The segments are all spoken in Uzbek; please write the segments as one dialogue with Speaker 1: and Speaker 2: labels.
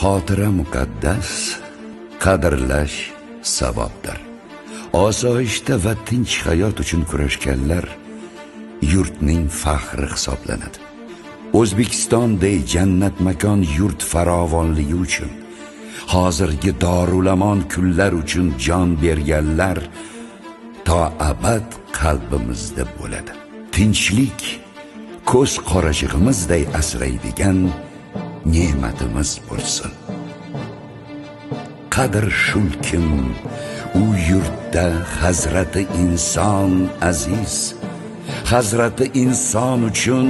Speaker 1: Xotira muqaddas, qadrlash savobdir. Osoyishta va tinch hayot uchun kurashganlar yurtning faxri hisoblanadi. O'zbekistondek jannat makon yurt farovonligi uchun, hozirgi dorulamon kunlar uchun jon berganlar to abad qalbimizda bo'ladi. Tinchlik ko'z qorachig'imizday asraydigan ne'matimiz bo'lsin. Qadr shulkim u yurtda hazrati inson aziz, hazrati inson uchun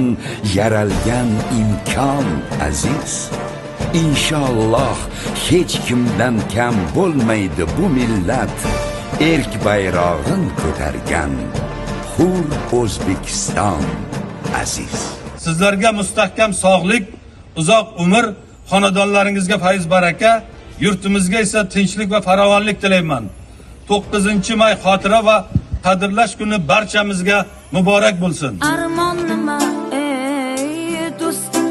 Speaker 1: yaralgan imkon aziz. Inshaalloh hech kimdan kam bo'lmaydi bu millat, erk bayrog'in ko'targan hur O'zbekiston aziz.
Speaker 2: Sizlarga mustahkam sog'lik, uzoq umr, xonadonlaringizga fayz baraka, yurtimizga esa tinchlik va farovonlik tilayman. 9-may xotira va qadrlash kuni barchamizga muborak bo'lsin.
Speaker 3: Armon nima ey do'stim,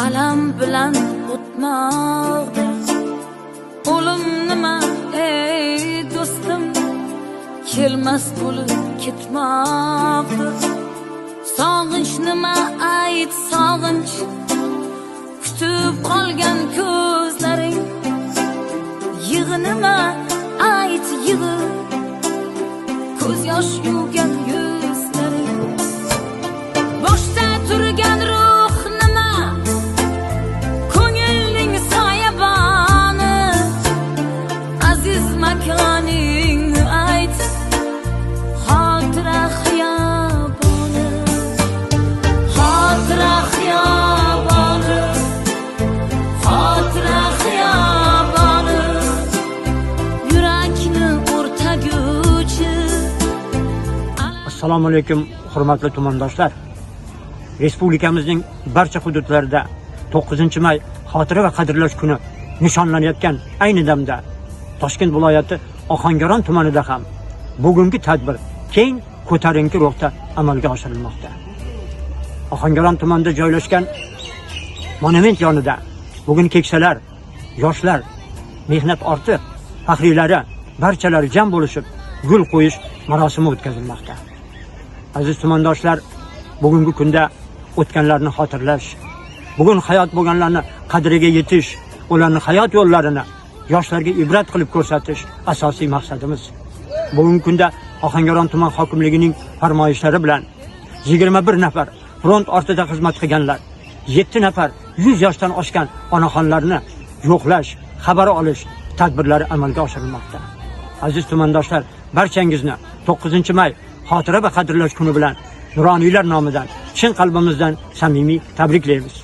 Speaker 3: alam bilan o'tmoqda. O'lim nima ey do'stim, kelmas bo'lib ketmoqda. Sog'inch nima ayt sog'inch, kutib qolgan ko'zlaring. Yig'i nima ayt yig'i, ko'z yosh yuvgan yuzlaring. Boshda turgan ruh nima, ko'ngilning soyaboni. Aziz makoning ayt, xotira xiyoboni. Xotira xiyoboni, xotira xiyoboni, yurakni o'rtaguvchi.
Speaker 4: Assalomu alaykum hurmatli tumandoshlar. Respublikamizning barcha hududlarida 9-may xotira va qadrlash kuni nishonlanayotgan ayni damda Toshkent viloyati Ohangaron tumanida ham bugungi tadbir keng ko'tarinki ruhda amalga oshirilmoqda. Ohangaron tumanida joylashgan monument yonida bugun keksalar, yoshlar, mehnat orti faxriylari barchalari jam bo'lishib gul qo'yish marosimi o'tkazilmoqda. Aziz tumandoshlar, bugungi kunda o'tganlarni xotirlash, bugun hayot bo'lganlarni qadriga yetish, ularning hayot yo'llarini yoshlarga ibrat qilib ko'rsatish asosiy maqsadimiz. Bugungi kunda Ohangaron tuman hokimligining farmoyishlari bilan 21 nafar front ortida xizmat qilganlar, 7 nafar 100 yoshdan oshgan onaxonlarni yo'qlash, xabar olish tadbirlari amalga oshirilmoqda. Aziz tumandoshlar, barchangizni 9-may xotira va qadrlash kuni bilan nuroniylar nomidan chin qalbimizdan samimiy tabriklaymiz.